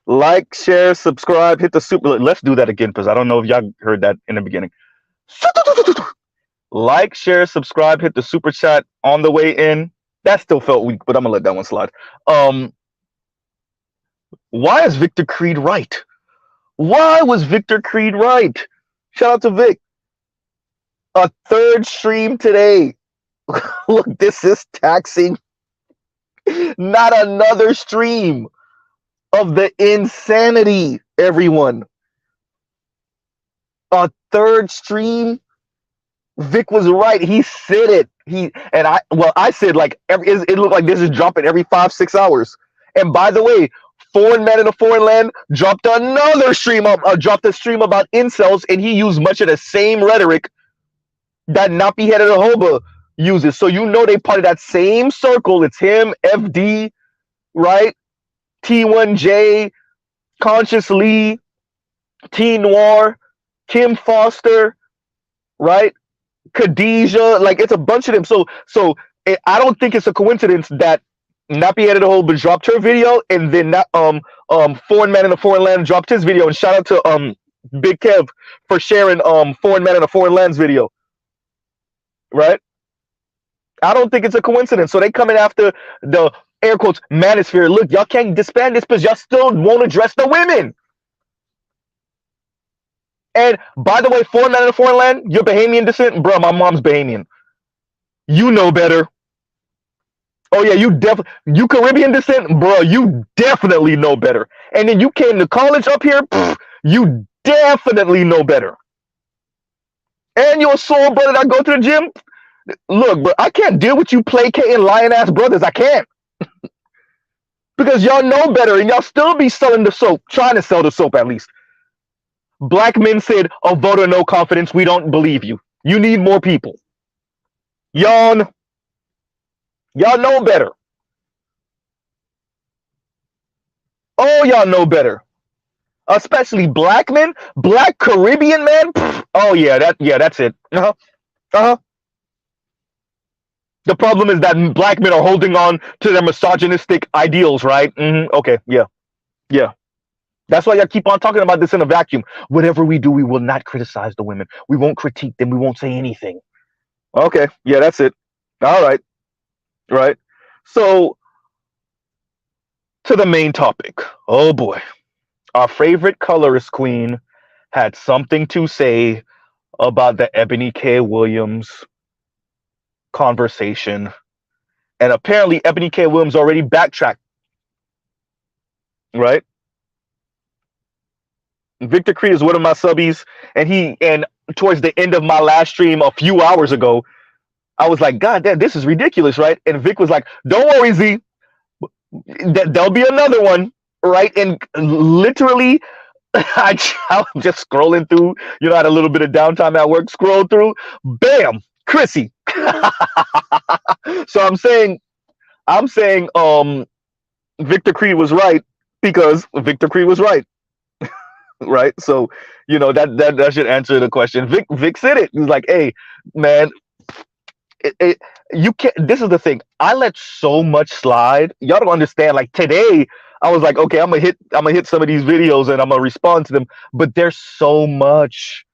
Like, share, subscribe, hit the super. Let's do that again because I don't know if y'all heard that in the beginning. Like, share, subscribe, hit the super chat on the way in. That still felt weak, but I'm gonna let that one slide. Um, why is Victor Creed right? Why was Victor Creed right? Shout out to Vic. A third stream today. Look, this is taxing. Not another stream of the insanity, everyone. A third stream. Vic was right. He said it. I said like it looked like this is dropping every 5-6 hours. And by the way, Foreign Man in a Foreign Land dropped another stream dropped a stream about incels, and he used much of the same rhetoric that Nappy Headed Ahoba uses. So you know they part of that same circle. It's him, FD, right? T1J, Conscious Lee, T Noir, Kim Foster, right? Khadijah, like it's a bunch of them. I don't think it's a coincidence that Nappy Headed Ahoba dropped her video, and then Foreign Man in a Foreign Land dropped his video. And shout out to Big Kev for sharing Foreign Man in a Foreign Land's video. Right? I don't think it's a coincidence. So they coming after the air quotes manosphere. Look, y'all can't disband this because y'all still won't address the women. And by the way, Foreign Man in a Foreign Land, you're Bahamian descent? Bro, my mom's Bahamian. You know better. Oh yeah, you Caribbean descent? Bro, you definitely know better. And then you came to college up here? You definitely know better. And you're a soul brother that go to the gym? Look, bro, I can't deal with you placating lion-ass brothers. I can't. Because y'all know better and y'all still be selling the soap. Trying to sell the soap at least. Black men said, a vote of no confidence. We don't believe you. You need more people. Y'all know better. Oh, y'all know better. Especially black men, black Caribbean men. Oh yeah, that's it. The problem is that black men are holding on to their misogynistic ideals, right? Okay, yeah. That's why y'all keep on talking about this in a vacuum. Whatever we do, we will not criticize the women. We won't critique them. We won't say anything. Okay, yeah, that's it. All right, right. So to the main topic. Oh boy. Our favorite colorist queen had something to say about the Ebony K. Williams conversation. And apparently Ebony K. Williams already backtracked. Right? Victor Creed is one of my subbies, and towards the end of my last stream a few hours ago, I was like, God damn, this is ridiculous, right? And Vic was like, don't worry, Z. There'll be another one, right? And literally, I'm just scrolling through, I had a little bit of downtime at work, scroll through, bam, Chrissy. So I'm saying, Victor Creed was right because Victor Creed was right. Right? So, that should answer the question. Vic said it. He was like, hey, man, you can't. This is the thing. I let so much slide. Y'all don't understand. Like today, I was like, okay, I'm gonna hit some of these videos and I'm gonna respond to them. But there's so much.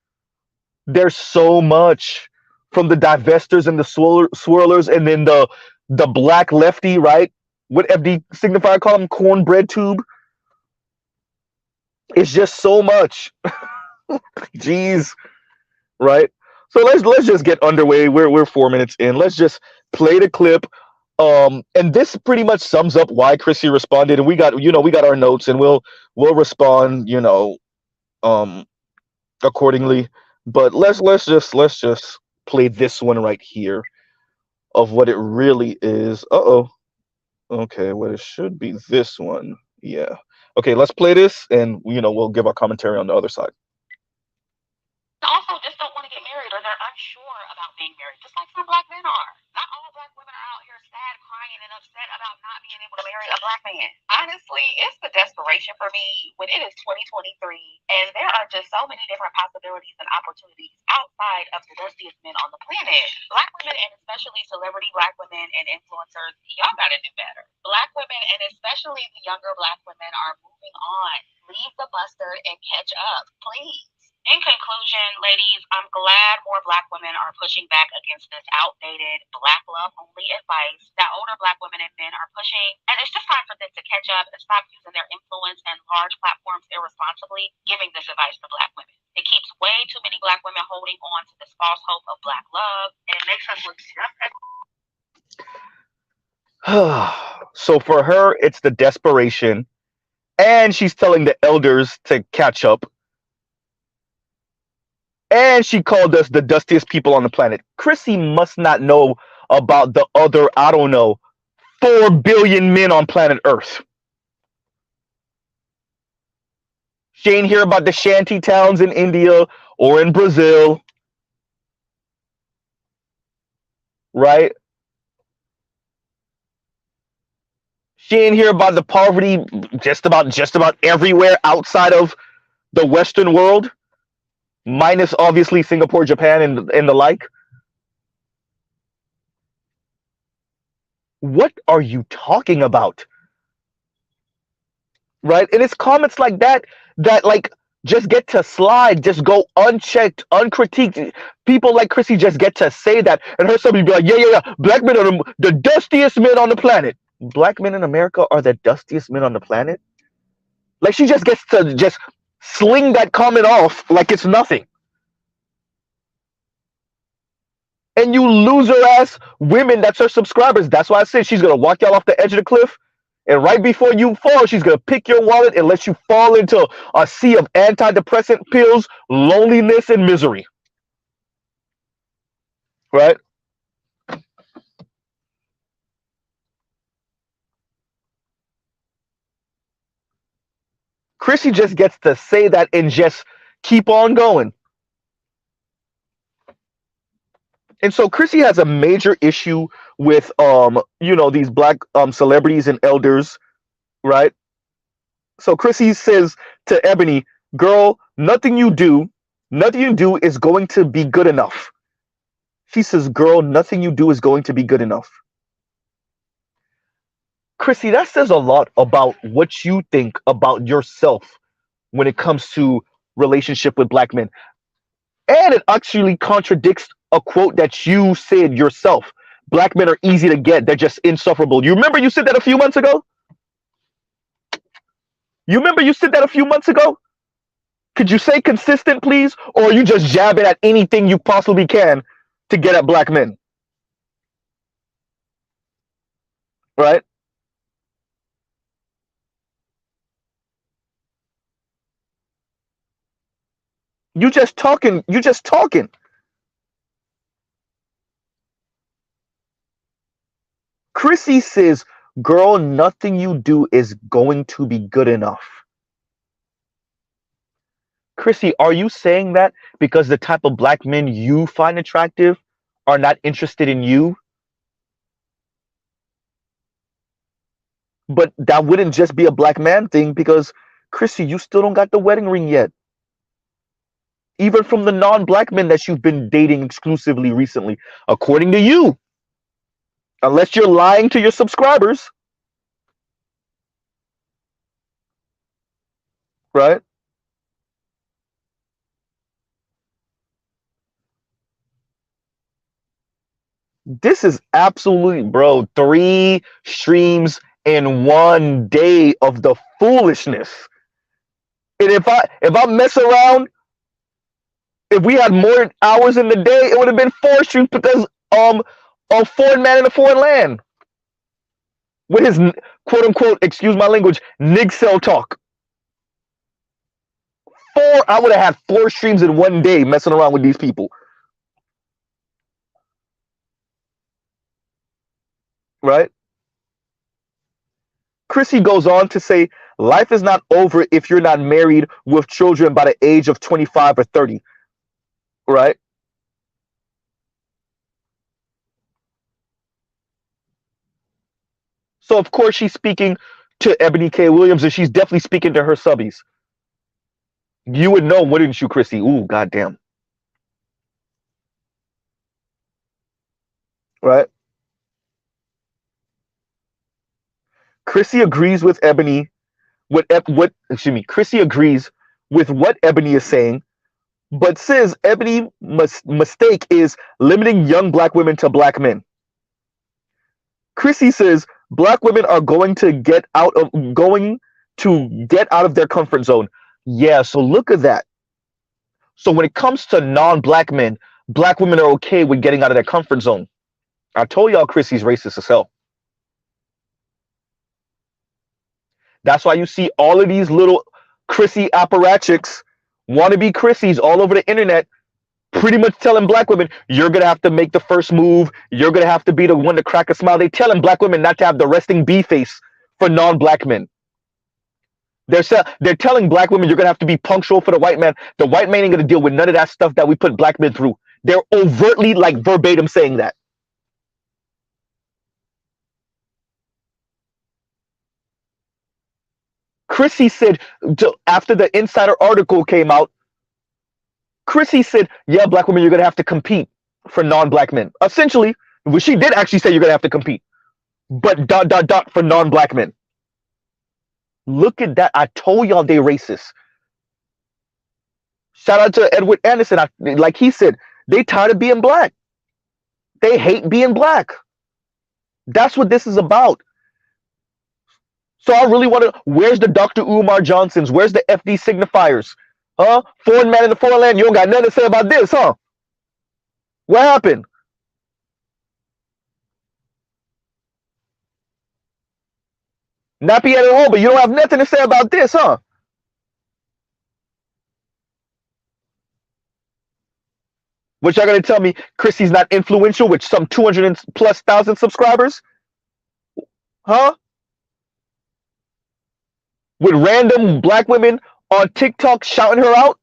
There's so much from the divestors and the swirlers, and then the black lefty, right? What FD signifier call him? Cornbread tube. It's just so much. Jeez, right? So let's just get underway. We're 4 minutes in. Let's just play the clip. And this pretty much sums up why Chrissy responded. And we got our notes, and we'll respond, accordingly. But let's just play this one right here of what it really is. Okay, well, it should be this one. Yeah. Okay, let's play this, and we'll give our commentary on the other side. Also just don't want to get married, or they're unsure about being married, just like some black men are. Not all black women are out here sad, crying, and upset about not being able to marry a black man. Honestly, it's the desperation for me when it is 2023, and there are just so many different possibilities and opportunities outside of the dustiest men on the planet. Black women, and especially celebrity black women and influencers, y'all gotta do better. Black women, and especially the younger Black women, are moving on. Leave the mustard and catch up, please. In conclusion, ladies, I'm glad more Black women are pushing back against this outdated Black love only advice that older Black women and men are pushing. And it's just time for them to catch up and stop using their influence and large platforms irresponsibly, giving this advice to Black women. It keeps way too many Black women holding on to this false hope of Black love, and it makes us look just as. So for her, it's the desperation, and she's telling the elders to catch up. And she called us the dustiest people on the planet. Chrissy must not know about the other, I don't know, 4 billion men on planet Earth. She ain't hear about the shanty towns in India or in Brazil, right? She ain't hear about the poverty just about everywhere outside of the Western world, minus obviously Singapore, Japan, and the like. What are you talking about? Right? And it's comments like that that like just get to slide, just go unchecked, uncritiqued. People like Chrissy just get to say that, and her somebody be like, yeah. Black men are the dustiest men on the planet. Black men in America are the dustiest men on the planet. Like she just gets to just sling that comment off like it's nothing. And you loser ass women that's her subscribers. That's why I said she's gonna walk y'all off the edge of the cliff. And right before you fall, she's gonna pick your wallet and let you fall into a sea of antidepressant pills, loneliness, and misery. Right? Chrissy just gets to say that and just keep on going. And so Chrissy has a major issue with these black celebrities and elders, right? So Chrissy says to Ebony, girl, nothing you do is going to be good enough. She says, girl, nothing you do is going to be good enough. Chrissy, that says a lot about what you think about yourself when it comes to relationship with black men. And it actually contradicts a quote that you said yourself. Black men are easy to get. They're just insufferable. You remember you said that a few months ago? Could you say consistent, please? Or are you just jabbing at anything you possibly can to get at black men? Right? You just talking. Chrissy says, girl, nothing you do is going to be good enough. Chrissy, are you saying that because the type of black men you find attractive are not interested in you? But that wouldn't just be a black man thing because, Chrissy, you still don't got the wedding ring yet. Even from the non-black men that you've been dating exclusively recently, according to you. Unless you're lying to your subscribers. Right? This is absolutely, bro, 3 streams in one day of the foolishness. And if I mess around, if we had more hours in the day, it would have been 4 streams because a foreign man in a foreign land with his quote unquote, excuse my language, nig cell talk. I would have had 4 streams in one day messing around with these people. Right? Chrissy goes on to say, life is not over if you're not married with children by the age of 25 or 30. Right? So, of course, she's speaking to Ebony K. Williams, and she's definitely speaking to her subbies. You would know, wouldn't you, Chrissy? Ooh, goddamn. Right? Chrissy agrees with Ebony. What excuse me? Chrissy agrees with what Ebony is saying, but says Ebony mistake is limiting young black women to black men. Chrissy says black women are going to get out of their comfort zone. Yeah, so look at that. So when it comes to non-black men, black women are okay with getting out of their comfort zone. I told y'all Chrissy's racist as hell. That's why you see all of these little Chrissy apparatchiks, wannabe Chrissys all over the internet, pretty much telling black women, you're going to have to make the first move. You're going to have to be the one to crack a smile. They telling black women not to have the resting B face for non-black men. They're telling black women you're going to have to be punctual for the white man. The white man ain't going to deal with none of that stuff that we put black men through. They're overtly, like, verbatim saying that. Chrissy said, after the Insider article came out, Chrissy said, yeah, black women, you're going to have to compete for non-black men. Essentially, well, she did actually say you're going to have to compete. But ... for non-black men. Look at that. I told y'all they racist. Shout out to Edward Anderson. Like he said, they tired of being black. They hate being black. That's what this is about. So I really want to, where's the Dr. Umar Johnsons? Where's the FD signifiers? Huh? Foreign man in the foreign land, you don't got nothing to say about this, huh? What happened? Nappy at home, but you don't have nothing to say about this, huh? What y'all gonna tell me? Chrissy's not influential with some 200,000+ subscribers? Huh? With random black women on TikTok shouting her out?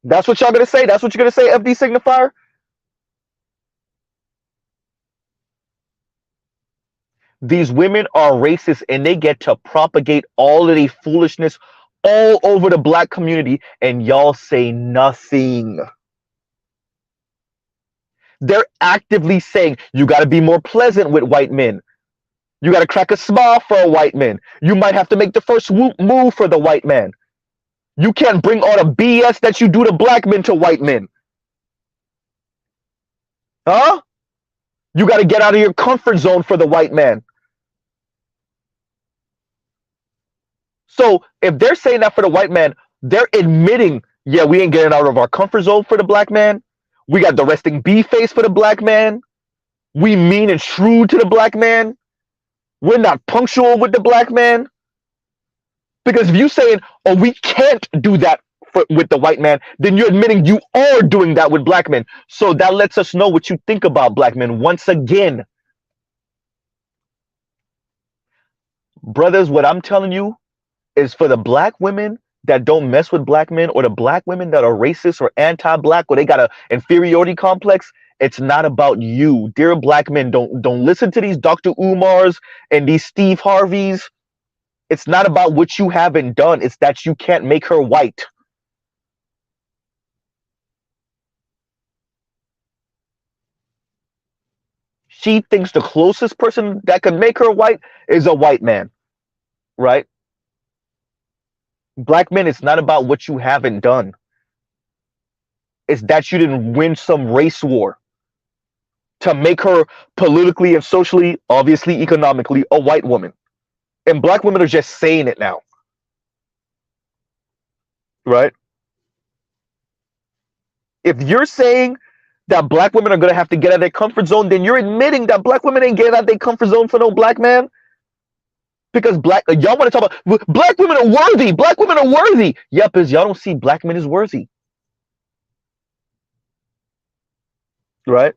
That's what y'all gonna say? That's what you're gonna say, FD signifier? These women are racist and they get to propagate all of the foolishness all over the black community and y'all say nothing. They're actively saying you got to be more pleasant with white men. You got to crack a smile for a white man. You might have to make the first move for the white man. You can't bring all the BS that you do to black men to white men. Huh? You got to get out of your comfort zone for the white man. So if they're saying that for the white man, they're admitting, yeah, we ain't getting out of our comfort zone for the black man. We got the resting B face for the black man. We mean and shrewd to the black man. We're not punctual with the black man. Because if you're saying, oh, we can't do that with the white man, then you're admitting you are doing that with black men. So that lets us know what you think about black men once again. Brothers, what I'm telling you is for the black women that don't mess with black men, or the black women that are racist or anti-black, or they got an inferiority complex, it's not about you. Dear black men, don't listen to these Dr. Umars and these Steve Harveys. It's not about what you haven't done. It's that you can't make her white. She thinks the closest person that can make her white is a white man, right? Black men, it's not about what you haven't done. It's that you didn't win some race war to make her politically and socially, obviously economically, a white woman. And black women are just saying it now. Right? If you're saying that black women are going to have to get out of their comfort zone, then you're admitting that black women ain't getting out of their comfort zone for no black man. Because y'all want to talk about black women are worthy. Black women are worthy. Yep, because y'all don't see black men as worthy. Right?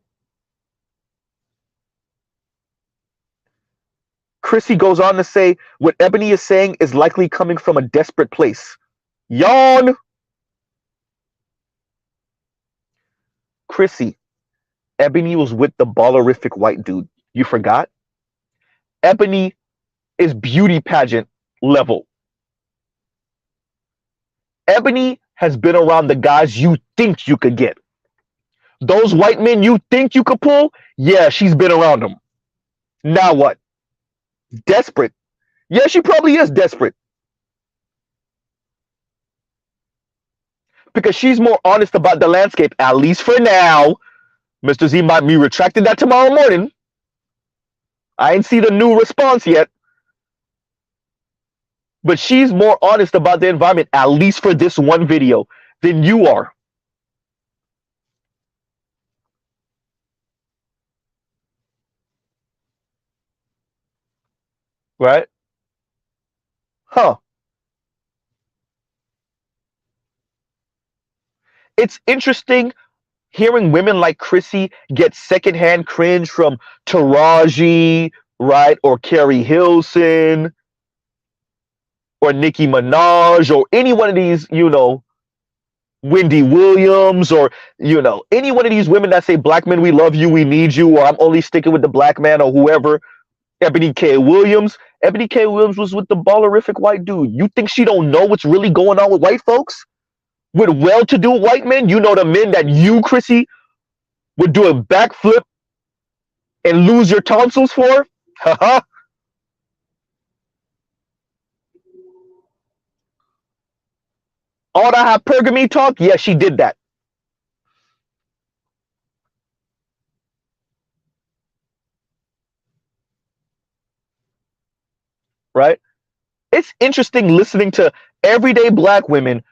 Chrissy goes on to say, what Ebony is saying is likely coming from a desperate place. Yawn. Chrissy, Ebony was with the ballerific white dude. You forgot? Ebony is beauty pageant level. Ebony has been around the guys you think you could get. Those white men you think you could pull, yeah, she's been around them. Now what? Desperate. Yeah, she probably is desperate. Because she's more honest about the landscape, at least for now. Mr. Z might be retracting that tomorrow morning. I ain't see the new response yet. But she's more honest about the environment, at least for this one video, than you are. Right? Huh. It's interesting hearing women like Chrissy get secondhand cringe from Taraji, right? Or Carrie Hilson, or Nicki Minaj, or any one of these, Wendy Williams, or, any one of these women that say, black men, we love you, we need you, or I'm only sticking with the black man, or whoever. Ebony K. Williams. Ebony K. Williams was with the ballerific white dude. You think she don't know what's really going on with white folks? With well-to-do white men? You know the men that you, Chrissy, would do a backflip and lose your tonsils for? Haha. All that hypergamy talk? Yeah, she did that. Right? It's interesting listening to everyday black women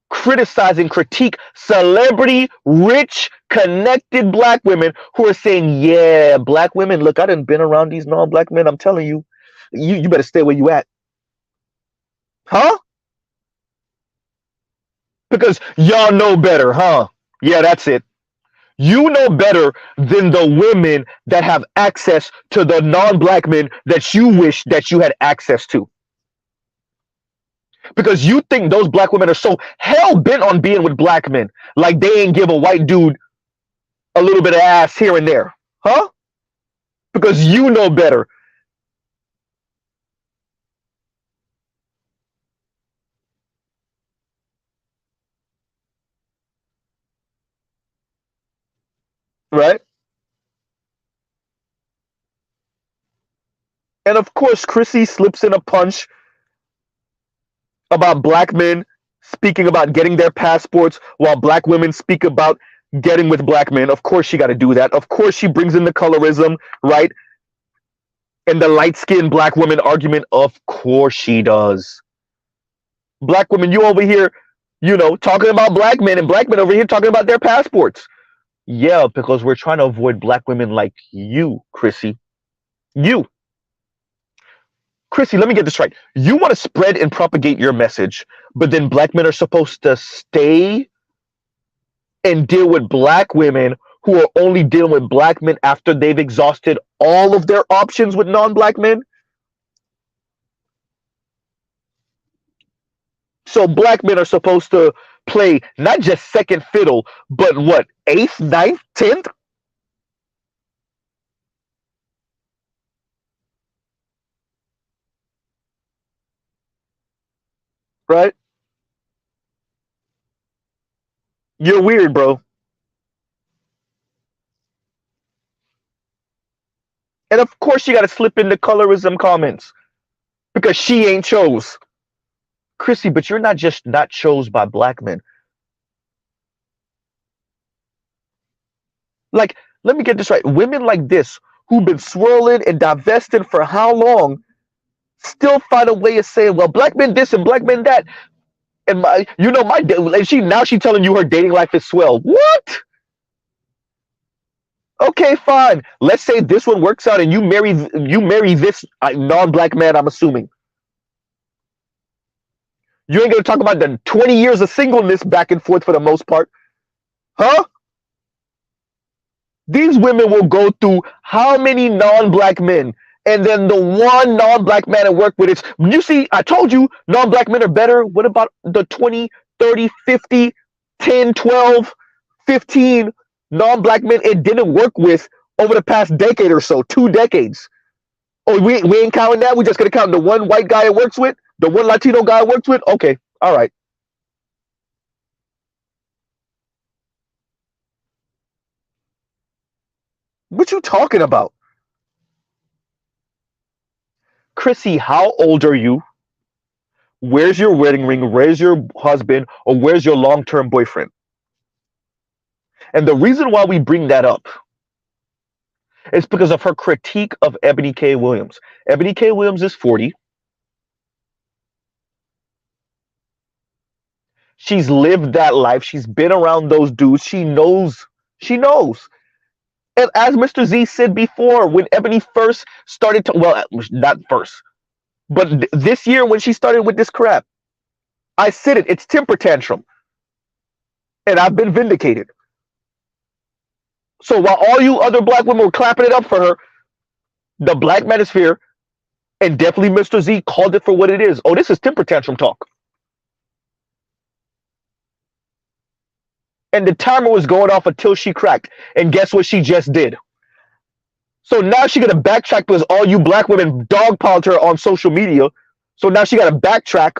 criticize and critique celebrity, rich, connected black women who are saying, yeah, black women, look, I done been around these non-black men. I'm telling you, you better stay where you at. Huh? Because y'all know better, huh? Yeah, that's it. You know better than the women that have access to the non-black men that you wish that you had access to. Because you think those black women are so hell-bent on being with black men, like they ain't give a white dude a little bit of ass here and there. Huh? Because you know better. Right? And of course, Chrissy slips in a punch about black men speaking about getting their passports while black women speak about getting with black men. Of course, she got to do that. Of course, she brings in the colorism, right? And the light-skinned black woman argument. Of course, she does. Black women, you over here, talking about black men, and black men over here talking about their passports. Yeah, because we're trying to avoid black women like you, Chrissy. You. Chrissy, let me get this right. You want to spread and propagate your message, but then black men are supposed to stay and deal with black women who are only dealing with black men after they've exhausted all of their options with non-black men? So black men are supposed to play not just second fiddle, but what, 8th, 9th, 10th? Right? You're weird, bro. And of course you got to slip in the colorism comments because she ain't chose. Chrissy, but you're not just not chose by black men. Like, let me get this right. Women like this who've been swirling and divesting for how long still find a way of saying, well, black men this and black men that. And she telling you her dating life is swell. What? Okay, fine. Let's say this one works out and you marry this non-black man, I'm assuming. You ain't gonna talk about the 20 years of singleness back and forth for the most part. Huh? These women will go through how many non-black men, and then the one non-black man at work with it. You see, I told you non-black men are better. What about the 20, 30, 50, 10, 12, 15 non-black men it didn't work with over the past decade or so, 2 decades? Oh, we ain't counting that? We just gonna count the one white guy it works with? The one Latino guy it works with? Okay, all right. What you talking about? Chrissy, how old are you? Where's your wedding ring? Where's your husband? Or where's your long-term boyfriend? And the reason why we bring that up is because of her critique of Ebony K. Williams. Ebony K. Williams is 40. She's lived that life. She's been around those dudes. She knows. She knows. And as Mr. Z said before, when Ebony first started to, well, not first, but this year when she started with this crap, I said it. It's temper tantrum. And I've been vindicated. So while all you other black women were clapping it up for her, the black manosphere and definitely Mr. Z called it for what it is. Oh, this is temper tantrum talk. And the timer was going off until she cracked. And guess what she just did? So now she got to backtrack because all you black women dogpiled her on social media. So now she got to backtrack.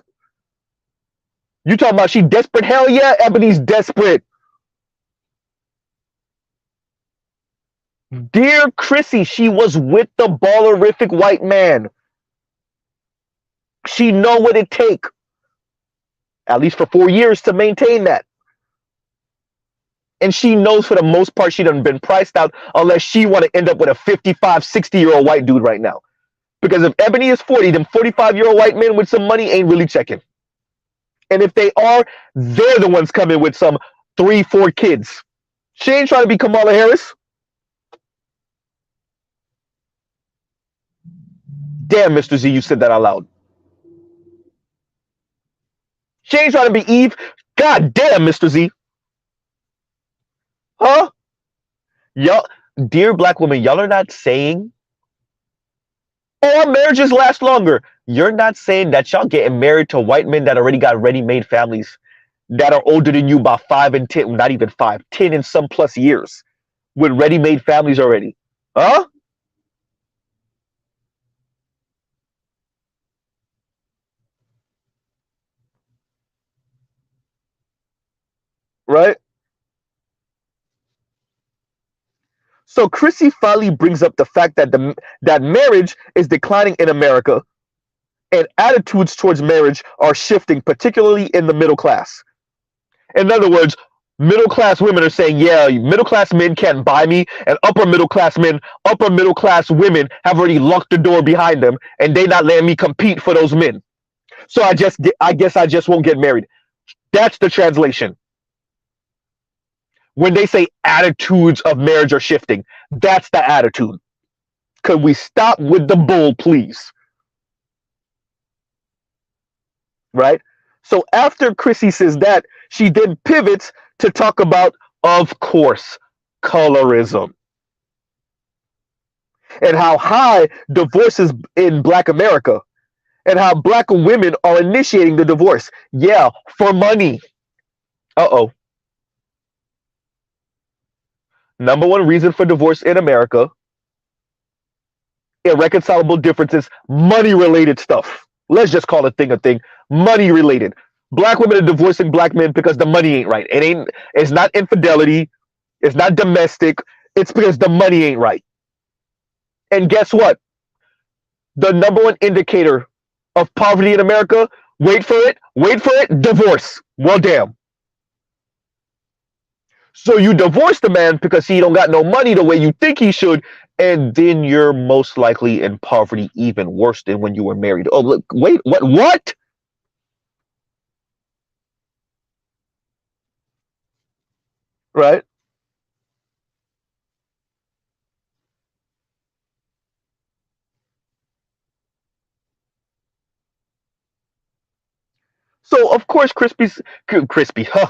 You talking about she desperate? Hell yeah, Ebony's desperate. Dear Chrissy, she was with the ballerific white man. She know what it take. At least for 4 years to maintain that. And she knows for the most part she done been priced out unless she want to end up with a 55, 60-year-old white dude right now. Because if Ebony is 40, them 45-year-old white men with some money ain't really checking. And if they are, they're the ones coming with some 3, 4 kids. She ain't trying to be Kamala Harris. Damn, Mr. Z, you said that out loud. She ain't trying to be Eve. God damn, Mr. Z. Huh? Y'all, dear black women, y'all are not saying, oh, our marriages last longer. You're not saying that y'all getting married to white men that already got ready-made families that are older than you by 5 and 10, not even 5, 10 and some plus years with ready-made families already. Huh? Right? So Chrissy finally brings up the fact that that marriage is declining in America and attitudes towards marriage are shifting, particularly in the middle class. In other words, middle class women are saying, yeah, middle class men can't buy me, and upper middle class men, upper middle class women have already locked the door behind them, and they not letting me compete for those men. So I guess I just won't get married. That's the translation. When they say attitudes of marriage are shifting, that's the attitude. Could we stop with the bull, please? Right? So after Chrissy says that, she then pivots to talk about, of course, colorism. And how high divorce is in Black America. And how Black women are initiating the divorce. Yeah, for money. Uh-oh. Number one reason for divorce in America, irreconcilable differences, money-related stuff. Let's just call a thing. Money-related. Black women are divorcing black men because the money ain't right. It's not infidelity. It's not domestic. It's because the money ain't right. And guess what? The number one indicator of poverty in America, wait for it, divorce. Well, damn. So you divorce the man because he don't got no money the way you think he should, and then you're most likely in poverty even worse than when you were married. Oh, look, wait, what? What? Right? So of course, Crispy, huh?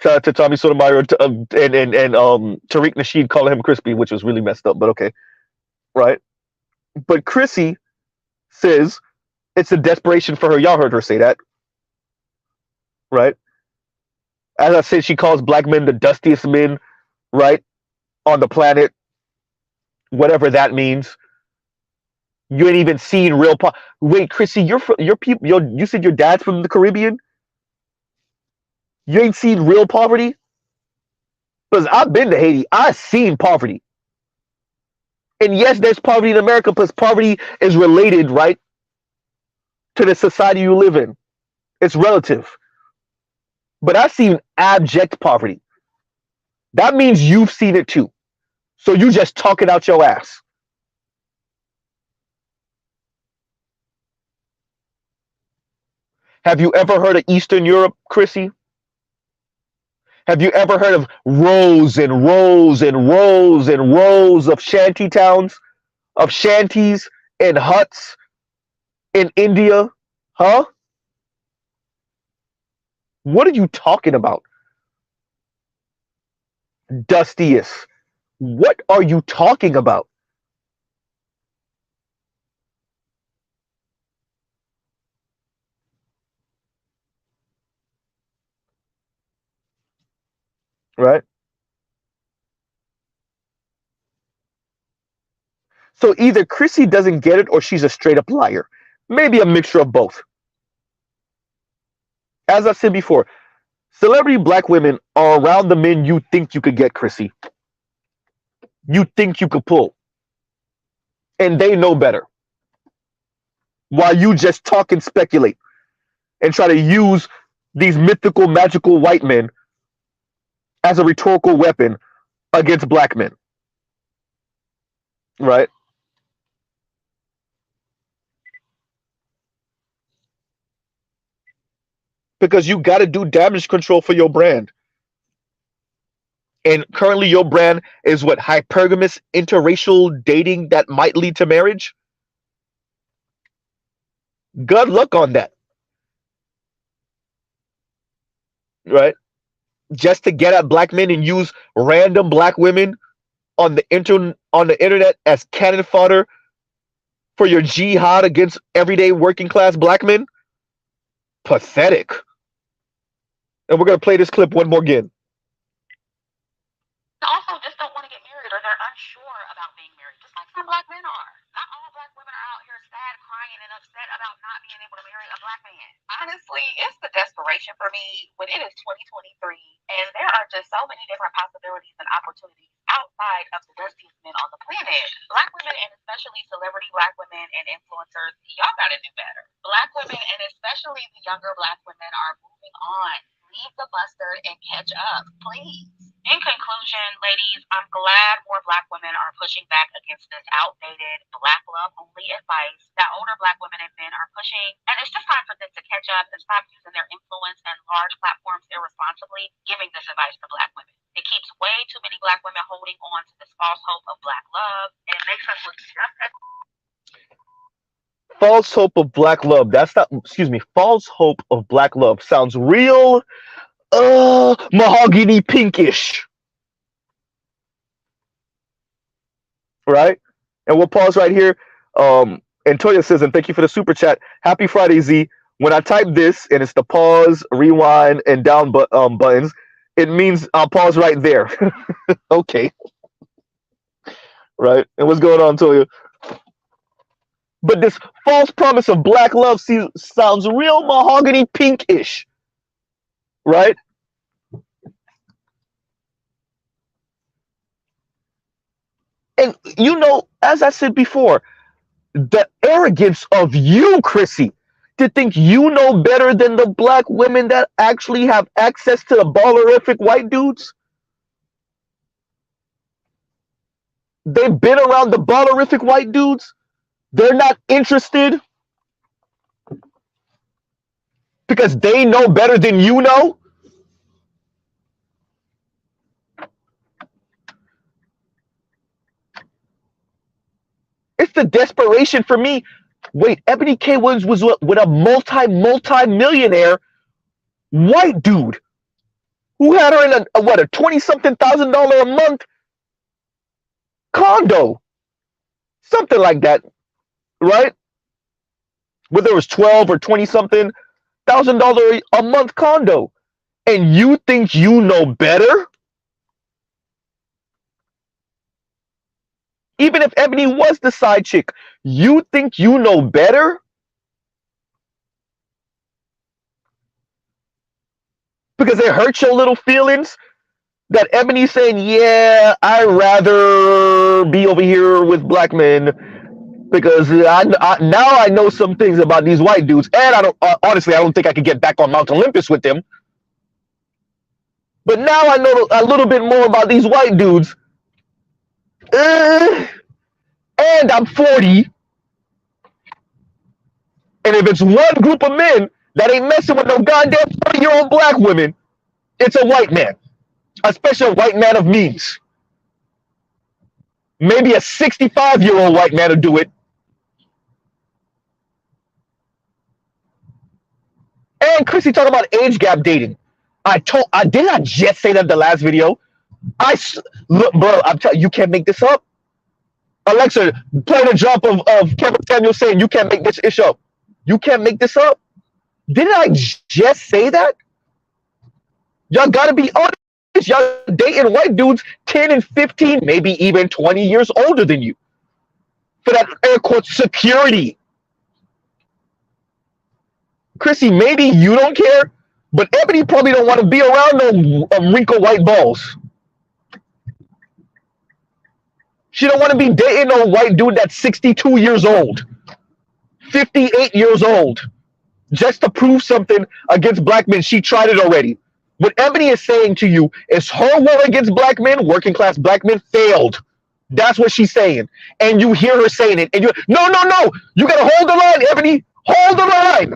Shout out to Tommy Sotomayor and Tariq Nasheed calling him Crispy, which was really messed up, but okay, right? But Chrissy says it's a desperation for her. Y'all heard her say that, right? As I said, she calls black men the dustiest men, right, on the planet, whatever that means. You ain't even seen real Wait, Chrissy, your people. You said your dad's from the Caribbean. You ain't seen real poverty. Because I've been to Haiti. I've seen poverty. And yes, there's poverty in America, because poverty is related, right, to the society you live in. It's relative. But I've seen abject poverty. That means you've seen it too. So you just talk it out your ass. Have you ever heard of Eastern Europe, Chrissy? Have you ever heard of rows and rows and rows and rows of shanty towns, of shanties and huts in India? Huh? What are you talking about? Dustiest. What are you talking about? Right? So either Chrissy doesn't get it or she's a straight up liar. Maybe a mixture of both. As I said before, celebrity black women are around the men you think you could get, Chrissy. You think you could pull. And they know better. While you just talk and speculate and try to use these mythical, magical white men as a rhetorical weapon against black men. Right? Because you got to do damage control for your brand. And currently your brand is what? Hypergamous interracial dating that might lead to marriage? Good luck on that. Right? Just to get at black men and use random black women on the internet as cannon fodder for your jihad against everyday working class black men? Pathetic. And we're going to play this clip one more again. Also just don't want to get married, or they're unsure about being married, just like some black men are. Not all black women are out here sad, crying, and upset about not being able to marry a black man. Honestly, it's the desperation for me when it is 2023, and there are just so many different possibilities and opportunities outside of the dustiest men on the planet. Black women, and especially celebrity black women and influencers, y'all gotta do better. Black women, and especially the younger black women, are moving on. Leave the mustard and catch up, please. In conclusion, ladies, I'm glad more black women are pushing back against this outdated black love only advice that older black women and men are pushing. And it's just time for them to catch up and stop using their influence and large platforms irresponsibly, giving this advice to black women. It keeps way too many black women holding on to this false hope of black love, and it makes us look just as false hope of black love. That's not, excuse me, false hope of black love sounds real mahogany pinkish. Right? And we'll pause right here. And Toya says, and thank you for the super chat. Happy Friday, Z. When I type this and it's the pause, rewind, and down buttons, it means I'll pause right there. Okay. Right? And what's going on, Toya? But this false promise of black love sounds real mahogany pinkish. Right? And you know, as I said before, the arrogance of you, Chrissy, to think you know better than the black women that actually have access to the ballerific white dudes. They've been around the ballerific white dudes. They're not interested because they know better than you know. It's the desperation for me. Wait, Ebony K. Williams was with a multi-millionaire white dude who had her in a $20-something thousand a month condo, something like that, right? Whether it was 12 or 20-something $1,000 a month condo, and you think you know better? Even if Ebony was the side chick, you think you know better? Because it hurts your little feelings that Ebony's saying, yeah, I'd rather be over here with black men because now I know some things about these white dudes, and I don't honestly, I don't think I could get back on Mount Olympus with them. But now I know a little bit more about these white dudes, and I'm 40, and if it's one group of men that ain't messing with no goddamn 40-year-old black women, it's a white man, especially a white man of means. Maybe a 65-year-old white man will do it. And Chrissy talking about age gap dating. Didn't I just say that in the last video? Look, bro, I'm telling you, you can't make this up. Alexa, play the drop of Kevin Samuel saying you can't make this ish up. You can't make this up. Didn't I just say that? Y'all gotta be honest. Y'all dating white dudes 10 and 15, maybe even 20 years older than you. For that air quote security. Chrissy, maybe you don't care, but Ebony probably don't want to be around no wrinkled white balls. She don't want to be dating a white dude that's 62 years old, 58 years old, just to prove something against black men. She tried it already. What Ebony is saying to you is her war against black men, working class black men, failed. That's what she's saying. And you hear her saying it. And you, no, you got to hold the line, Ebony. Hold the line.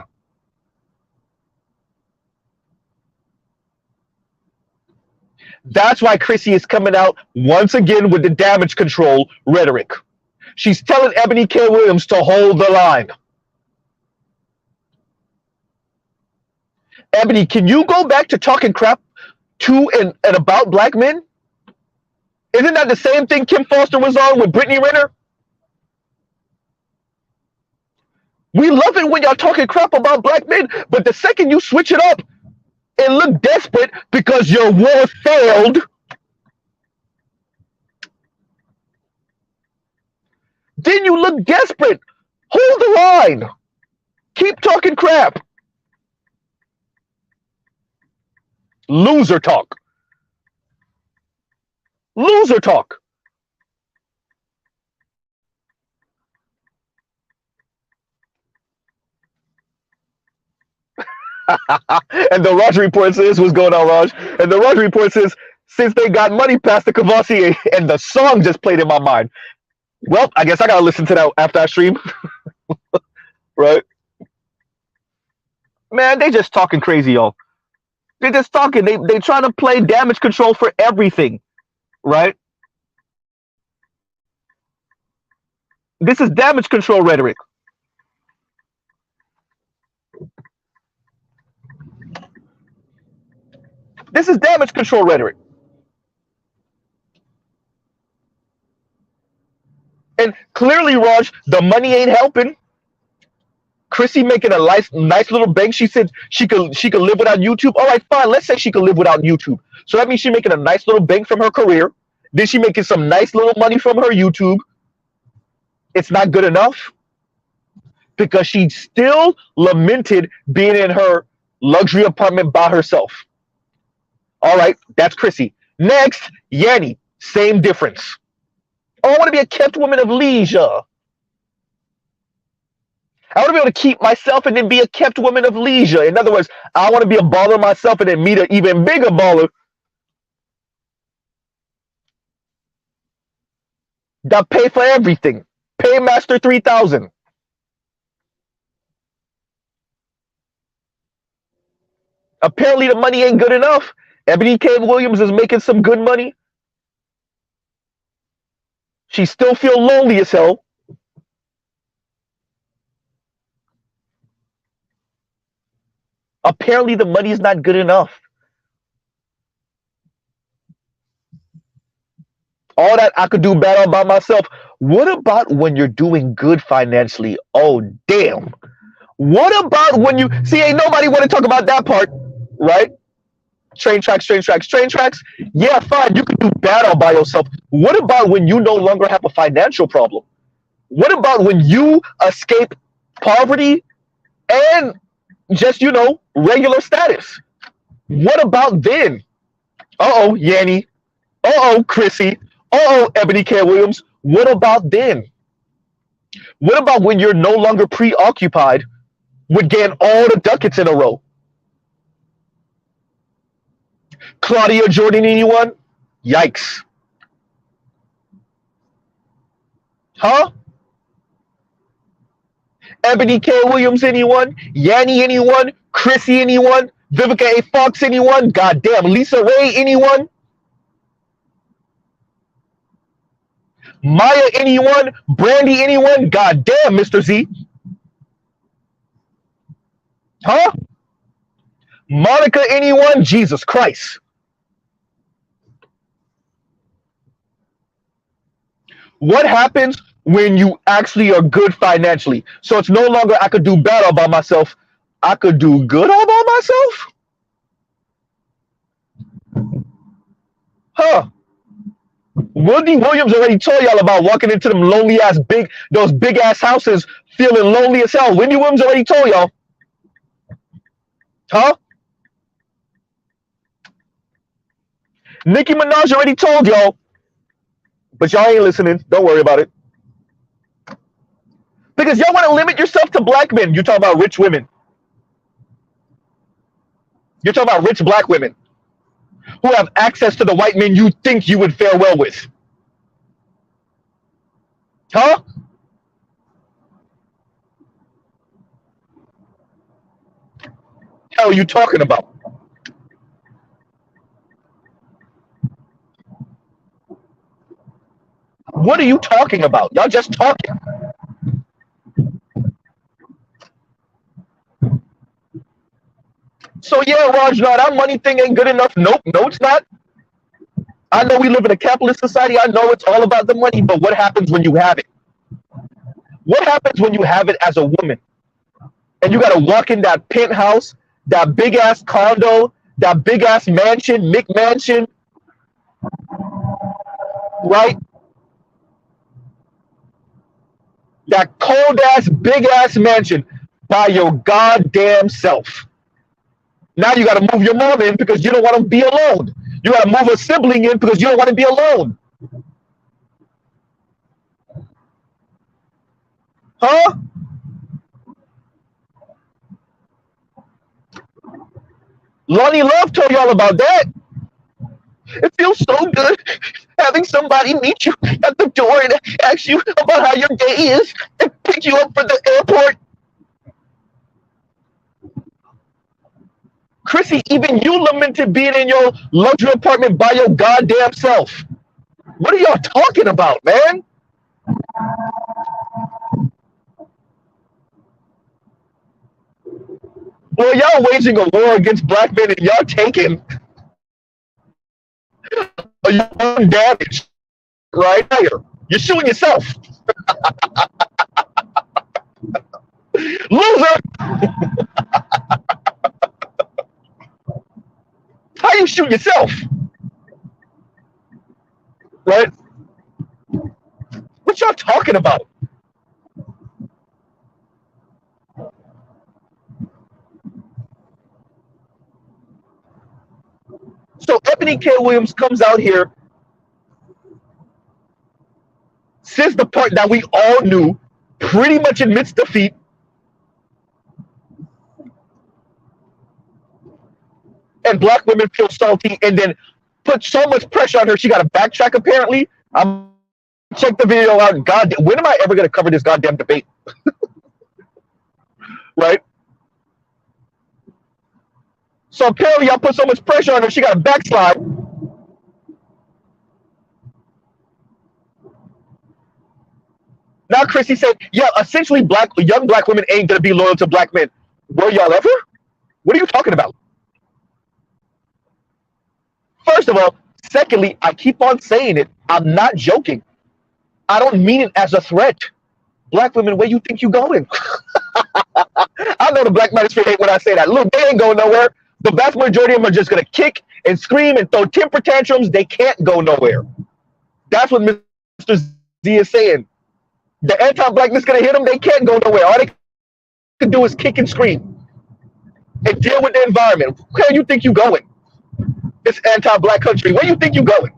That's why Chrissy is coming out once again with the damage control rhetoric. She's telling Ebony K. Williams to hold the line. Ebony, can you go back to talking crap to and about black men? Isn't that the same thing Kim Foster was on with Brittany Renner? We love it when y'all talking crap about black men, but the second you switch it up and look desperate because your war failed, then you look desperate. Hold the line. Keep talking crap. Loser talk. Loser talk. And the Raj report says, what's going on, Raj? And the Raj report says, since they got money past the Cavassier, and the song just played in my mind. Well, I guess I gotta listen to that after I stream. Right? Man, they just talking crazy, y'all. They're just talking. They trying to play damage control for everything, right? This is damage control rhetoric. This is damage control rhetoric. And clearly, Raj, the money ain't helping. Chrissy making a nice little bank. She said she could live without YouTube. All right, fine. Let's say she could live without YouTube. So that means she's making a nice little bank from her career. Then she making some nice little money from her YouTube. It's not good enough because she still lamented being in her luxury apartment by herself. All right, that's Chrissy. Next, Yanni, same difference. Oh, I want to be a kept woman of leisure. I want to be able to keep myself and then be a kept woman of leisure. In other words, I want to be a baller myself and then meet an even bigger baller that pay for everything. Paymaster 3000. Apparently the money ain't good enough. Ebony K. Williams is making some good money. She still feel lonely as hell. Apparently the money is not good enough. All that I could do better by myself. What about when you're doing good financially? Oh, damn. What about when you... See, ain't nobody want to talk about that part, right? Train tracks. Yeah, fine, you can do bad all by yourself. What about when you no longer have a financial problem? What about when you escape poverty and just, regular status? What about then? Uh-oh, Yanny. Uh-oh, Chrissy. Uh-oh, Ebony K. Williams. What about then? What about when you're no longer preoccupied with getting all the ducats in a row? Claudia Jordan, anyone? Yikes. Huh? Ebony K. Williams, anyone? Yanny, anyone? Chrissy, anyone? Vivica A. Fox, anyone? Goddamn. Lisa Ray, anyone? Maya, anyone? Brandy, anyone? Goddamn, Mr. Z. Huh? Monica, anyone? Jesus Christ. What happens when you actually are good financially? So it's no longer I could do bad all by myself. I could do good all by myself? Huh. Woody Williams already told y'all about walking into them lonely ass those big ass houses feeling lonely as hell. Wendy Williams already told y'all. Huh? Nicki Minaj already told y'all. But y'all ain't listening. Don't worry about it. Because y'all want to limit yourself to black men. You're talking about rich women. You're talking about rich black women who have access to the white men you think you would fare well with. Huh? Hell are you talking about? What are you talking about? Y'all just talking. So yeah, Raj, no, that money thing ain't good enough. Nope, no, it's not. I know we live in a capitalist society. I know it's all about the money, but what happens when you have it? What happens when you have it as a woman? And you gotta walk in that penthouse, that big ass condo, that big ass mansion, McMansion, right? That cold ass, big ass mansion by your goddamn self. Now you gotta move your mom in because you don't want to be alone. You gotta move a sibling in because you don't want to be alone. Huh? Lonnie Love told y'all about that. It feels so good having somebody meet you at the door and ask you about how your day is and pick you up for the airport. Chrissy, even you lamented being in your luxury apartment by your goddamn self. What are y'all talking about, man? Well, y'all waging a war against black men and y'all taking your own damage right here. You're shooting yourself. Loser! How you shoot yourself? Right? What y'all talking about? So Ebony K. Williams comes out here, says the part that we all knew, pretty much admits defeat, and black women feel salty, and then put so much pressure on her, she got to backtrack apparently. I'm check the video out. God, when am I ever going to cover this goddamn debate? Right? So apparently I put so much pressure on her, she got to backslide. Now Chrissy said, yeah, essentially young black women ain't going to be loyal to black men. Were y'all ever? What are you talking about? First of all, secondly, I keep on saying it. I'm not joking. I don't mean it as a threat. Black women, where you think you going? I know the black manosphere hate when I say that. Look, they ain't going nowhere. The vast majority of them are just going to kick and scream and throw temper tantrums. They can't go nowhere. That's what Mr. Z is saying. The anti-blackness going to hit them. They can't go nowhere. All they can do is kick and scream and deal with the environment. Where do you think you going? It's anti-black country. Where you think you going?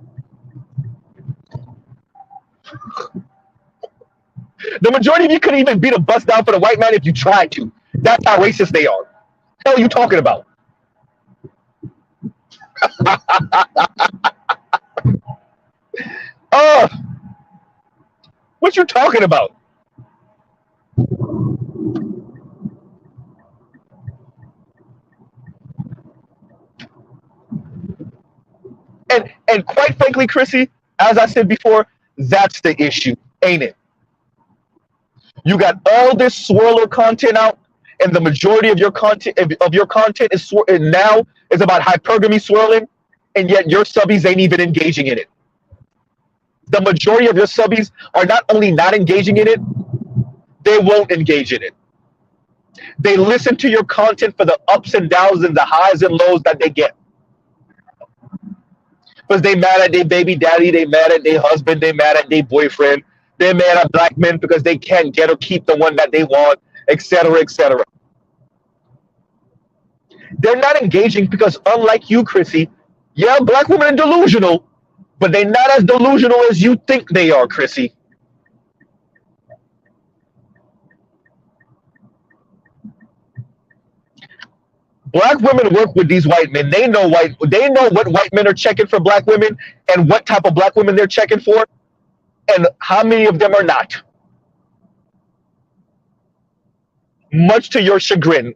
The majority of you couldn't even beat a bus down for the white man if you tried to. That's how racist they are. What are you talking about? uh, what you talking about? And quite frankly, Chrissy, as I said before, that's the issue, ain't it? You got all this swirler content out, and the majority of your content is now is about hypergamy swirling, and yet your subbies ain't even engaging in it. The majority of your subbies are not only not engaging in it, they won't engage in it. They listen to your content for the ups and downs and the highs and lows that they get. Because they mad at their baby daddy, they mad at their husband, they mad at their boyfriend, they're mad at black men because they can't get or keep the one that they want, etc., etc. They're not engaging because, unlike you, Chrissy, yeah, black women are delusional, but they're not as delusional as you think they are, Chrissy. Black women work with these white men. They know what white men are checking for black women and what type of black women they're checking for, and how many of them are not. Much to your chagrin.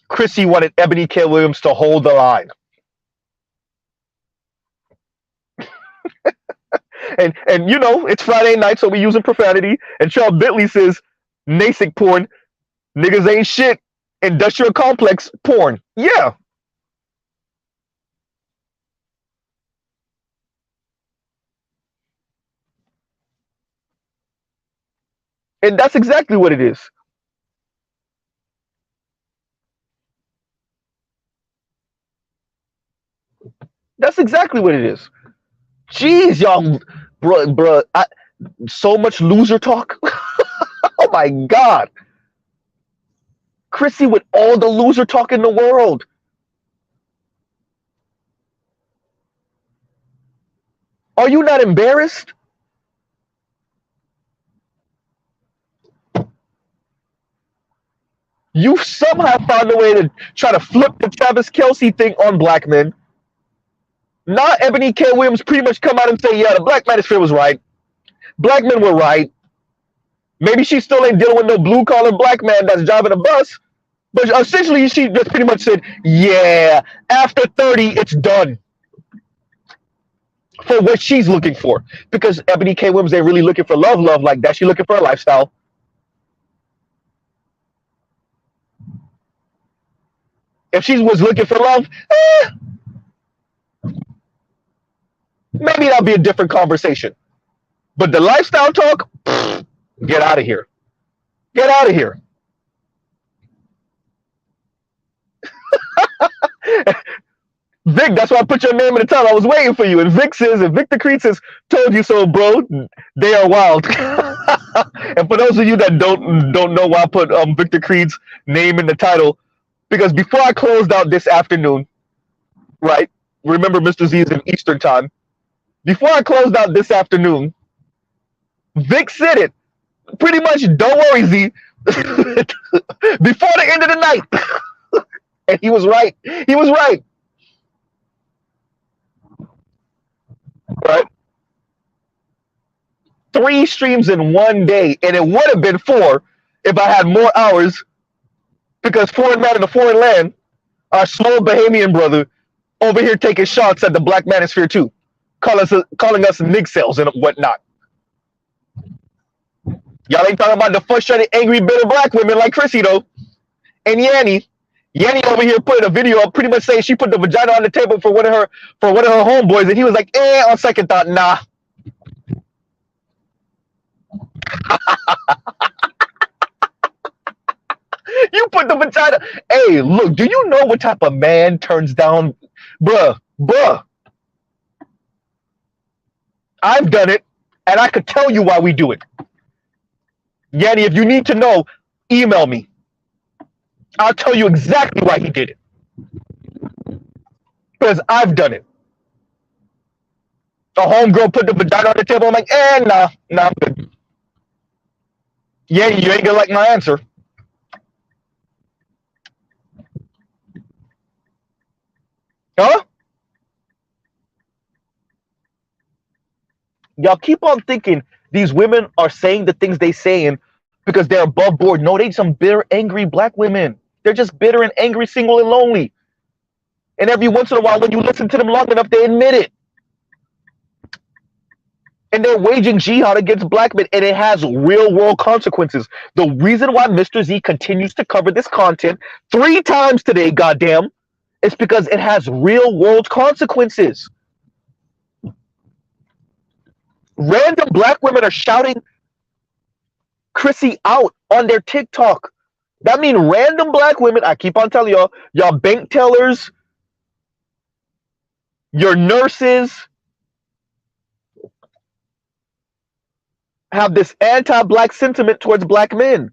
Chrissy wanted Ebony K. Williams to hold the line. And you know, it's Friday night, so we using profanity. And Charles Bentley says, Nasic porn, niggas ain't shit, industrial complex porn. Yeah. And that's exactly what it is. That's exactly what it is. Jeez, y'all, bruh, so much loser talk. Oh my God. Chrissy with all the loser talk in the world. Are you not embarrassed? You somehow found a way to try to flip the Travis Kelce thing on black men. Now Ebony K. Williams pretty much come out and say, yeah, the black manosphere was right. Black men were right. Maybe she still ain't dealing with no blue-collar black man that's driving a bus. But essentially, she just pretty much said, yeah, after 30, it's done. For what she's looking for. Because Ebony K. Williams ain't really looking for love like that. She's looking for a lifestyle. If she was looking for love, maybe that'll be a different conversation. But the lifestyle talk, get out of here. Get out of here. Vic, that's why I put your name in the title. I was waiting for you. And Vic says, and Victor Creed says, told you so, bro. They are wild. And for those of you that don't know why I put Victor Creed's name in the title, because before I closed out this afternoon, right? Remember, Mr. Z is in Eastern time. Before I closed out this afternoon, Vic said it. Pretty much, don't worry, Z. Before the end of the night. And he was right. He was right. Right? 3 streams in one day, and it would have been 4 if I had more hours, because Foreign Man in a Foreign Land, our slow Bahamian brother, over here taking shots at the black manosphere too, calling us nigcells and whatnot. Y'all ain't talking about the frustrated, angry, bitter black women like Chrissy though. And Yanni over here put a video up, pretty much saying she put the vagina on the table for one of her homeboys, and he was like, on second thought, nah. You put the vagina. Hey, look, do you know what type of man turns down? Bruh. I've done it And I could tell you why we do it. Yanni, if you need to know, email me. I'll tell you exactly why he did it. Because I've done it. A homegirl put the vagina on the table. I'm like, nah, I'm good. Yanni, you ain't gonna like my answer. Huh? Y'all keep on thinking these women are saying the things they saying because they're above board. No, they some bitter, angry black women. They're just bitter and angry, single and lonely. And every once in a while, when you listen to them long enough, they admit it. And they're waging jihad against black men, and it has real world consequences. The reason why Mr. Z continues to cover this content 3 times today, goddamn, is because it has real world consequences. Random black women are shouting Chrissy out on their TikTok. That means random black women, I keep on telling y'all bank tellers, your nurses, have this anti-black sentiment towards black men.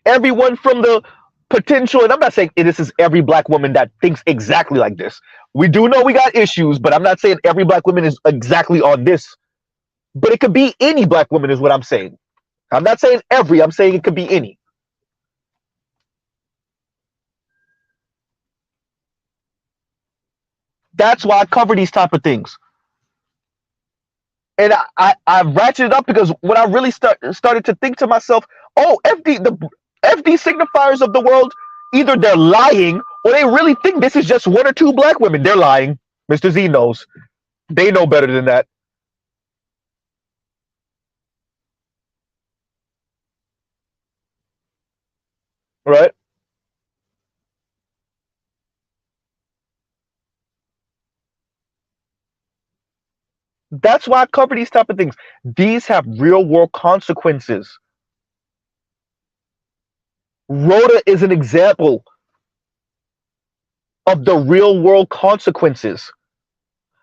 Everyone from the potential, and I'm not saying this is every black woman that thinks exactly like this. We do know we got issues, but I'm not saying every black woman is exactly on this. But it could be any black woman is what I'm saying. I'm not saying every, I'm saying it could be any. That's why I cover these type of things. And I ratcheted up because when I really started to think to myself, oh, the FD signifiers of the world, either they're lying or they really think this is just 1 or 2 black women. They're lying. Mr. Z knows. They know better than that. Right? That's why I cover these type of things. These have real world consequences. Rhoda is an example of the real world consequences.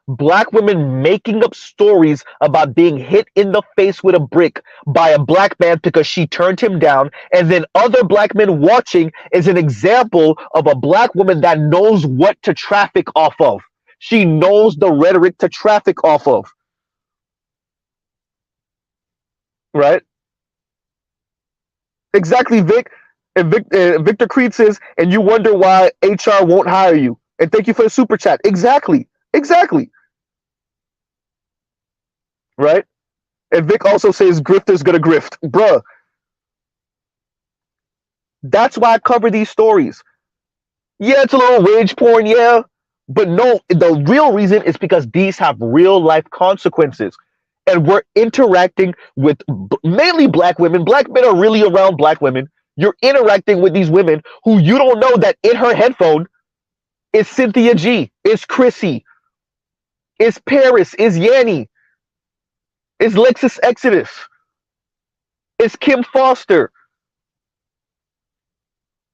Black women making up stories about being hit in the face with a brick by a black man because she turned him down, and then other black men watching is an example of a black woman that knows what to traffic off of. She knows the rhetoric to traffic off of. Right? Exactly, Vic. And Victor Creed says, and you wonder why HR won't hire you. And thank you for the super chat. Exactly. Right? And Vic also says grifter's gonna grift. Bruh. That's why I cover these stories. Yeah, it's a little rage porn, yeah. But no, the real reason is because these have real life consequences. And we're interacting with mainly black women. Black men are really around black women. You're interacting with these women who you don't know that in her headphone is Cynthia G, is Chrissy, is Paris, is Yanni, is Lexus Exodus, is Kim Foster.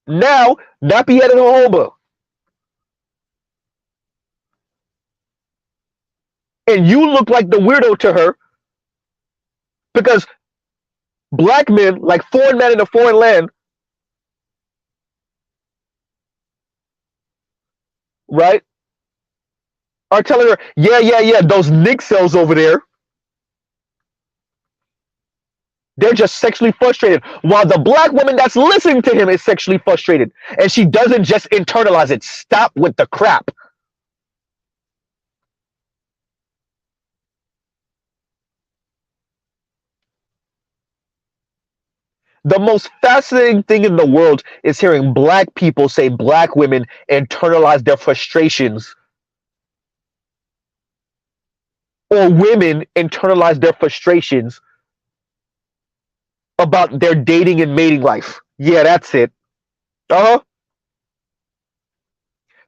Now, Nappy Headed Hoba. And you look like the weirdo to her because black men, like foreign men in a foreign land, right, are telling her, yeah, those Nick cells over there, they're just sexually frustrated. While the black woman that's listening to him is sexually frustrated. And she doesn't just internalize it. Stop with the crap. The most fascinating thing in the world is hearing black people say black women internalize their frustrations, or women internalize their frustrations about their dating and mating life. Yeah, that's it. Uh-huh.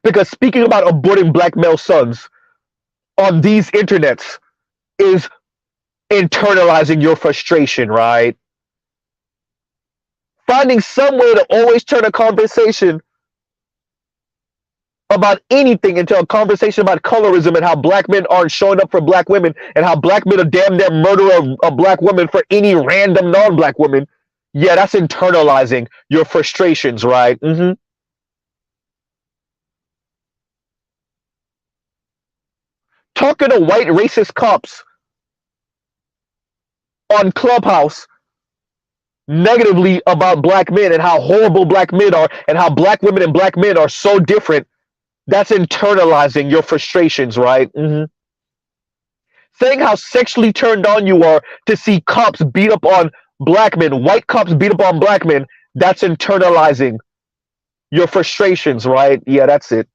Because speaking about aborting black male sons on these internets is internalizing your frustration, right? Finding some way to always turn a conversation about anything until a conversation about colorism and how black men aren't showing up for black women and how black men are damn near murder a black woman for any random non-black woman. Yeah, that's internalizing your frustrations, right? Talking to white racist cops on Clubhouse negatively about black men and how horrible black men are and how black women and black men are so different. That's internalizing your frustrations, right? Saying how sexually turned on you are to see cops beat up on black men, white cops beat up on black men. That's internalizing your frustrations, right? Yeah, that's it.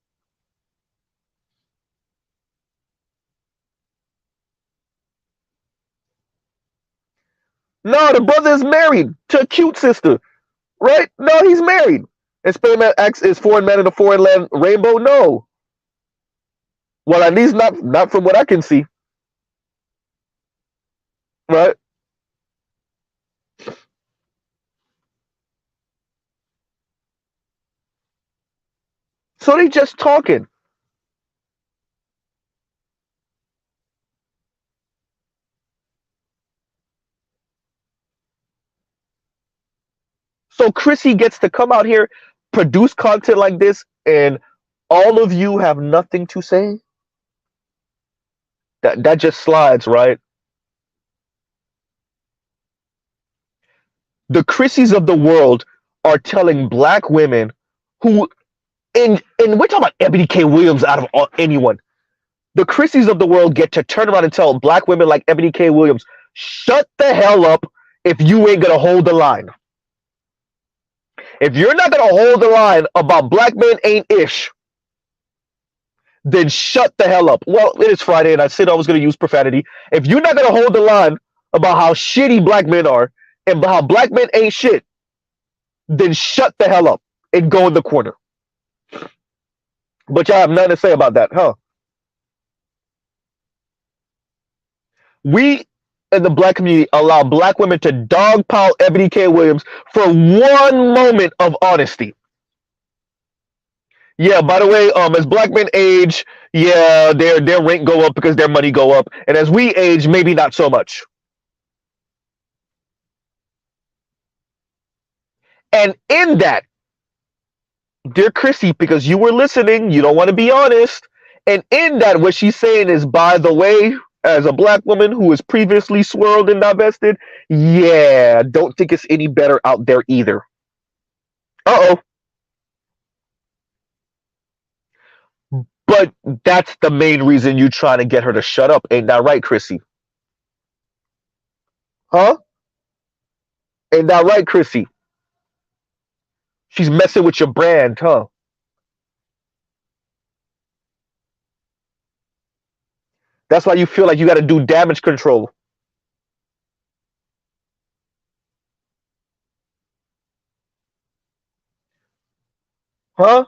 No, the brother is married to a cute sister, right? No, he's married. And Spain Man X is foreign man in a foreign land rainbow? No. Well, at least not from what I can see. Right? So they just talking. So Chrissy gets to come out here, produce content like this, and all of you have nothing to say. That just slides, right? The Chrissies of the world are telling black women who, and we're talking about Ebony K. Williams out of anyone. The Chrissies of the world get to turn around and tell black women like Ebony K. Williams, shut the hell up if you ain't gonna hold the line. If you're not gonna hold the line about black men ain't ish, then shut the hell up. Well, it is Friday, and I said I was gonna use profanity. If you're not gonna hold the line about how shitty black men are and how black men ain't shit, then shut the hell up and go in the corner. But y'all have nothing to say about that, huh? We in the black community allow black women to dogpile Ebony K. Williams for one moment of honesty. Yeah, by the way, as black men age, yeah, their rent go up because their money go up, and as we age, maybe not so much. And in that, dear Chrissy, because you were listening, you don't want to be honest. And in that, what she's saying is, by the way, as a black woman who was previously swirled and divested, yeah, don't think it's any better out there either. Uh-oh. But that's the main reason you trying to get her to shut up. Ain't that right, Chrissy? Huh? Ain't that right, Chrissy? She's messing with your brand, huh? That's why you feel like you got to do damage control. Huh?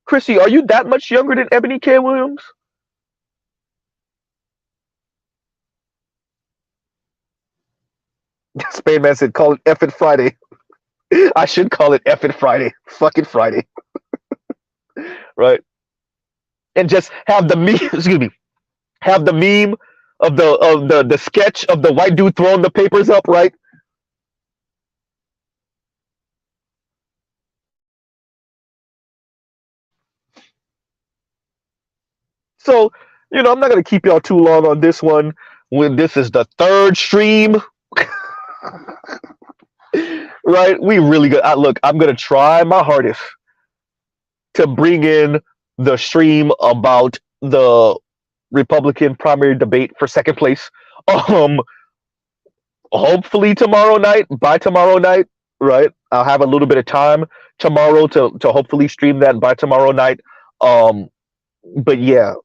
Chrissy, are you that much younger than Ebony K. Williams? Spain Man said, call it effing Friday. I should call it effing Friday. Fucking Friday. Right? And just have the meme, excuse me, have the meme of the sketch of the white dude throwing the papers up, right? So, I'm not gonna keep y'all too long on this one. When this is the third stream, right? We really good. Look, I'm gonna try my hardest to bring in the stream about the Republican primary debate for second place. Hopefully tomorrow night. By tomorrow night, right? I'll have a little bit of time tomorrow to hopefully stream that by tomorrow night. But yeah,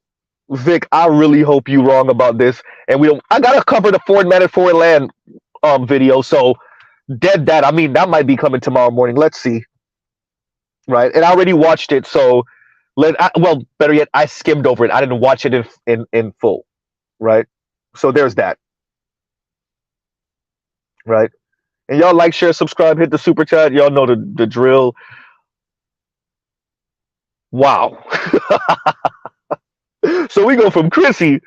Vic, I really hope you wrong about this. And I gotta cover the foreign man and foreign land video. So dead that. I mean, that might be coming tomorrow morning. Let's see. Right. And I already watched it, so well, better yet, I skimmed over it. I didn't watch it in full. Right. So there's that. Right. And y'all like, share, subscribe, hit the super chat. Y'all know the drill. Wow. So we go from Chrissy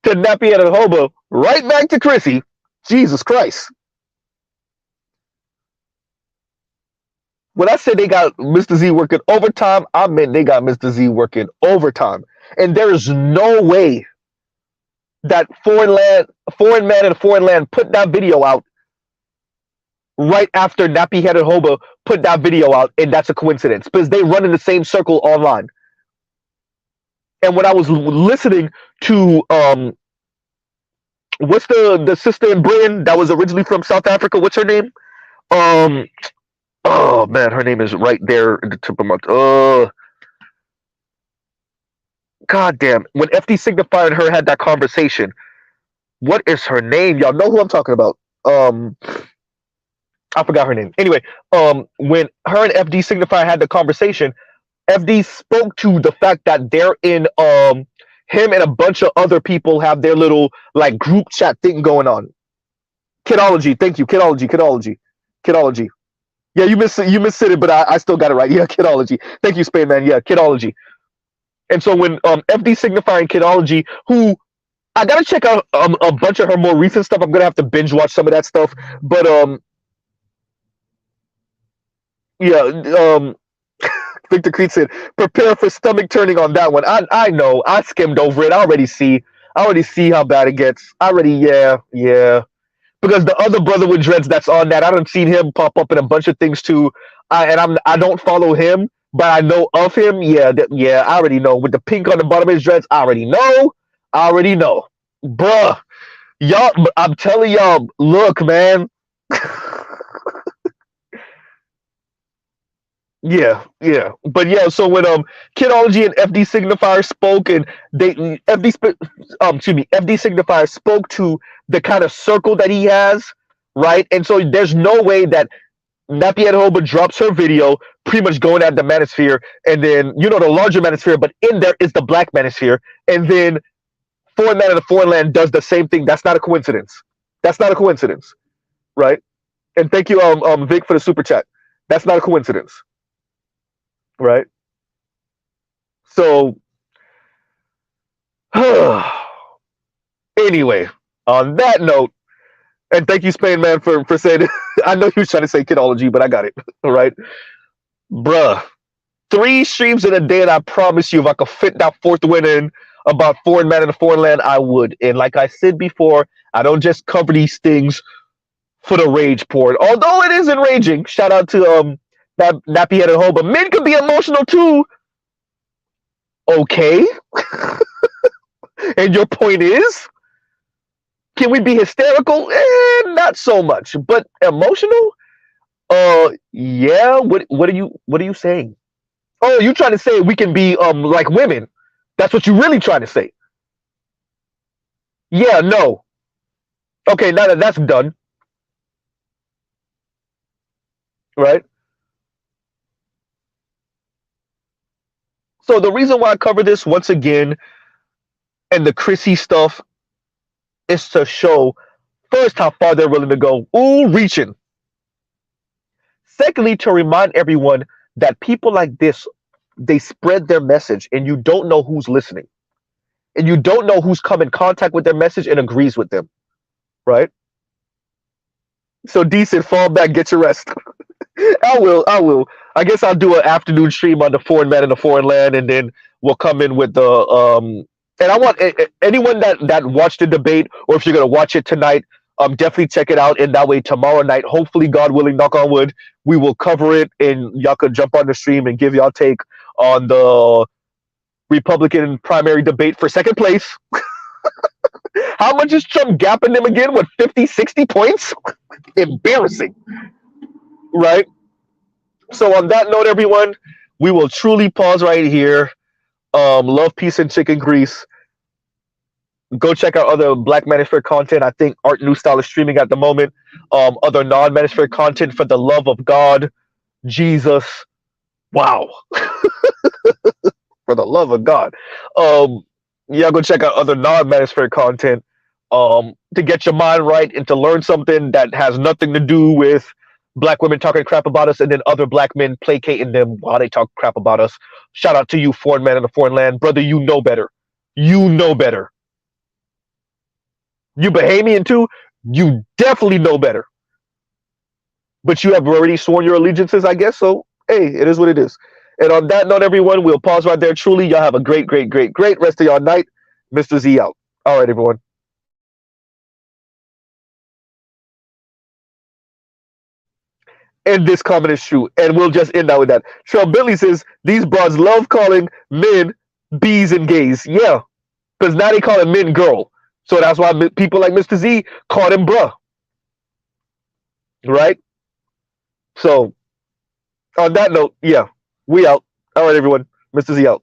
to Nappy Headed Hobo right back to Chrissy. Jesus Christ. When I said they got Mr. Z working overtime, I meant they got Mr. Z working overtime. And there is no way that foreign man in foreign land put that video out right after Nappy Headed Hobo put that video out, and that's a coincidence because they run in the same circle online. And when I was listening to what's the sister in Britain that was originally from South Africa? What's her name? Oh man, her name is right there at the tip of my. God damn! When FD Signifier and her had that conversation, what is her name? Y'all know who I'm talking about. I forgot her name. Anyway, when her and FD Signifier had the conversation, FD spoke to the fact that they're in him and a bunch of other people have their little like group chat thing going on. Kidology, thank you. Kidology. Yeah, you missed it, but I still got it right. Yeah, Kidology. Thank you, Spain Man. Yeah, Kidology. And so when FD Signify and Kidology, who I gotta check out a bunch of her more recent stuff. I'm gonna have to binge watch some of that stuff. But yeah, Victor Creed said, prepare for stomach turning on that one. I know. I skimmed over it. I already see how bad it gets. Yeah. Because the other brother with dreads that's on that, I done seen him pop up in a bunch of things too. I don't follow him, but I know of him. Yeah, I already know. With the pink on the bottom of his dreads, I already know. Bruh. Y'all, I'm telling y'all, look, man. Yeah. But yeah, so when Kidology and FD Signifier spoke and FD Signifier spoke to the kind of circle that he has, right? And so there's no way that Nappy Head Hoba drops her video pretty much going at the manosphere, and then the larger manosphere, but in there is the black manosphere, and then Foreign Man in the Foreign Land does the same thing. That's not a coincidence. Right? And thank you, Vic, for the super chat. That's not a coincidence. Right? So, anyway, on that note, and thank you, Spain Man, for saying it. I know you was trying to say Kidology, but I got it. All right? Bruh. 3 streams in a day, and I promise you, if I could fit that 4th one in about Foreign Man in the Foreign Land, I would. And like I said before, I don't just cover these things for the rage porn. Although it is enraging. Shout out to that Nappy Headed Hoba. Men can be emotional too. Okay. And your point is? Can we be hysterical? Not so much. But emotional? Yeah. What are you saying? Oh, you trying to say we can be like women? That's what you really trying to say? Yeah, no. Okay, now that that's done, right? So the reason why I cover this once again and the Chrissy stuff is to show first how far they're willing to go. Ooh, reaching. Secondly, to remind everyone that people like this, they spread their message and you don't know who's listening. And you don't know who's come in contact with their message and agrees with them. Right? So decent, fall back, get your rest. I will. I guess I'll do an afternoon stream on the Foreign Man in the Foreign Land, and then we'll come in with the and I want anyone that watched the debate, or if you're gonna watch it tonight, definitely check it out. And that way, tomorrow night, hopefully, God willing, knock on wood, we will cover it, and y'all could jump on the stream and give y'all take on the Republican primary debate for 2nd place. How much is Trump gapping them again? What, 50, 60 points? Embarrassing. Right? So on that note, everyone, we will truly pause right here. Love, peace, and chicken grease. Go check out other Black Manosphere content. I think Art New Style is streaming at the moment. Other non-Manosphere content, for the love of God, Jesus. Wow. For the love of God. Yeah, go check out other non-Manosphere content to get your mind right and to learn something that has nothing to do with Black women talking crap about us, and then other black men placating them while they talk crap about us. Shout out to you, foreign man in a foreign land. Brother, you know better. You know better. You Bahamian too? You definitely know better. But you have already sworn your allegiances, I guess, so hey, it is what it is. And on that note, everyone, we'll pause right there. Truly, y'all have a great, great, great, great rest of y'all night. Mr. Z out. All right, everyone. And this comment is true. And we'll just end out with that. Trell Bentley says, these broads love calling men bees and gays. Yeah, because now they call it men girl. So that's why people like Mr. Z call him bruh. Right? So, on that note, yeah, we out. All right, everyone. Mr. Z out.